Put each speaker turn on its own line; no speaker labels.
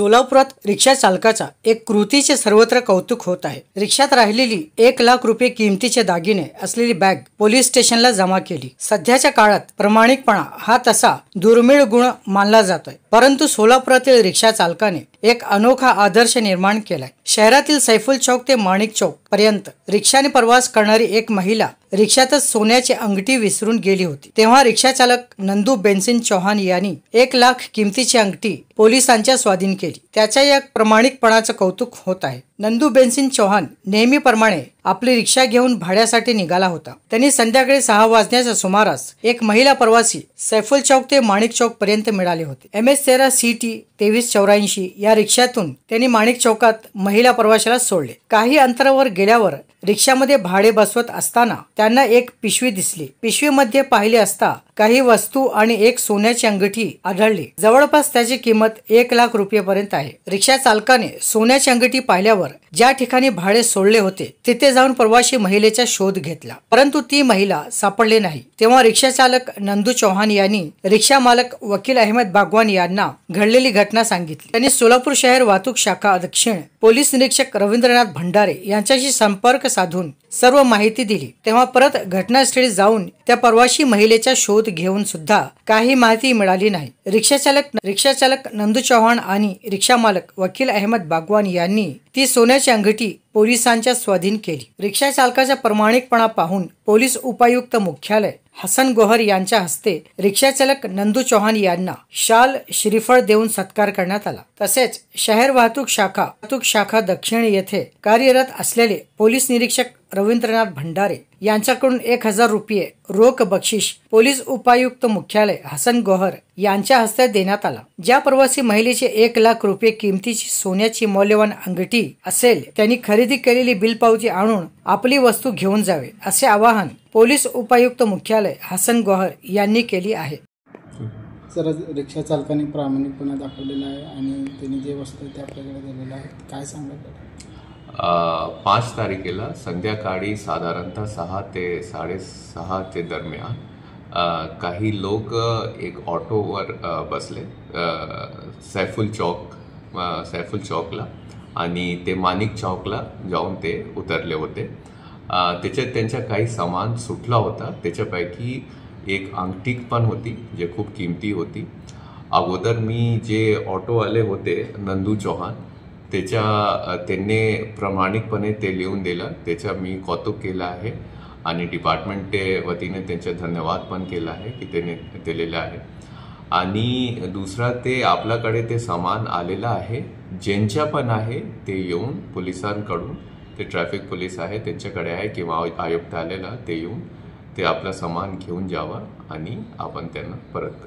सोलापुरात रिक्षा चालकाचा एक कृतीचे सर्वत्र कौतुक होत आहे। रिक्षात राहिलेली 1 लाख रुपये किमतीचे दागिने असलेली बॅग पोलीस स्टेशनला जमा केली। सध्याच्या काळात प्रामाणिकपणा हा तसा दुर्मिळ गुण मानला जातोय, परंतु सोलापुरातील रिक्षा चालकाने एक अनोखा आदर्श निर्माण केलाय। शहरातील सैफुल चौक ते माणिक चौक पर्यंत रिक्षाने प्रवास करणारी एक महिला रिक्षातच सोन्याची अंगठी विसरून गेली होती। तेव्हा रिक्षा चालक नंदू बेनसिंग चौहान यांनी 1 लाख किमतीची अंगठी पोलिसांच्या स्वाधीन केली। त्याच्या या प्रामाणिकपणाचं कौतुक होत आहे। नंदू बेनसिंग चौहान नेहमीप्रमाणे आपली रिक्षा घेऊन भाड्यासाठी निघाला होता। त्यांनी संध्याकाळी 6 वाजण्याच्या सुमारास एक महिला प्रवासी सैफुल चौक ते माणिक चौक पर्यंत मिळाले होते। MS13 CT 2384 या रिक्षातून त्यांनी माणिक चौकात महिला प्रवाशाला सोडले। काही अंतरावर गेल्यावर रिक्षामध्ये भाडे बसवत असताना त्यांना एक पिशवी दिसली। पिशवीमध्ये पाहिले असता काही वस्तू आणि एक सोन्याची अंगठी आढळली। जवळपास त्याची किंमत 1 लाख रुपयांपर्यंत आहे। रिक्षा चालकाने सोन्याची अंगठी पाहिल्यावर ज्या ठिकाणी भाडे सोडले होते तिथे जाऊन प्रवासी महिलेचा शोध घेतला, परंतु ती महिला सापडली नाही। तेव्हा रिक्षा चालक नंदू चौहान यांनी रिक्षा मालक वकील अहमद बागवान यांना घडलेली घटना सांगितली। त्यांनी सोलापूर शहर वाहतूक शाखा दक्षिण पोलीस निरीक्षक रवींद्रनाथ भंडारे यांच्याशी संपर्क साधून सर्व माहिती दिली। तेव्हा परत घटनास्थळी जाऊन त्या प्रवासी महिलेचा शोध घेऊन सुद्धा काही माहिती मिळाली नाही। रिक्षा चालक नंदू चौहान आणि रिक्षा मालक वकील अहमद बागवान यांनी ती सोन्याची अंगठी पोलिसांच्या स्वाधीन केली। रिक्षा चालकाचा प्रामाणिकपणा पाहून पोलीस उपायुक्त मुख्यालय हसन गोहर यांच्या हस्ते रिक्षा चालक नंदू चौहान यांना शाल श्रीफळ देऊन सत्कार करण्यात आला। तसेच शहर वाहतूक शाखा दक्षिण येथे कार्यरत असलेले पोलीस निरीक्षक रवींद्रनाथ भंडारे यांच्याकडून 1000 रुपये रोख बक्षीस पोलीस उपायुक्त मुख्यालय हसन गोहर यांच्या हस्ते देण्यात आला। ज्या प्रवासी महिलेचे 1 लाख रुपये किमतीची सोन्याची मौल्यवान अंगठी असेल त्यांनी खरेदी केलेली बिल पावती आणून आपली वस्तू घेऊन जावे, असे आवाहन पोलीस उपायुक्त मुख्यालय हसन गोहर यांनी केली आहे।
सर, रिक्षा चालकाने प्रामाणिकपणा दाखवलेला आहे आणि त्यांनी जे वस्तू त्या आपल्याकडे दिलेल्या आहेत, काय सांगतात?
5 तारखेला संध्याकाळी साधारणतः 6 ते 6:30 दरम्यान काही लोक एक ऑटोवर बसले सैफुल चौकला आणि ते माणिक चौकला जाऊन ते उतरले होते। त्याच्यात त्यांचा काही सामान सुटला होता। त्याच्यापैकी एक अंगठी पण होती जे खूप किमती होती। अगोदर मी जे ऑटोवाले होते नंदू चौहान त्यांनी प्रामाणिकपणे ते लिहून दिलं, त्याचा मी कौतुक केलं आहे आणि डिपार्टमेंटच्या वतीने त्यांचा धन्यवाद पण केला आहे की त्यांनी दिलेलं आहे। आणि दुसरा ते आपल्याकडे ते सामान आलेलं आहे, ज्यांच्या पण आहे ते येऊन पोलिसांकडून ते ट्रॅफिक पोलीस आहे त्यांच्याकडे आहे किंवा आयुक्त आलेला ते येऊन ते आपलं सामान घेऊन जावं आणि आपण त्यांना परत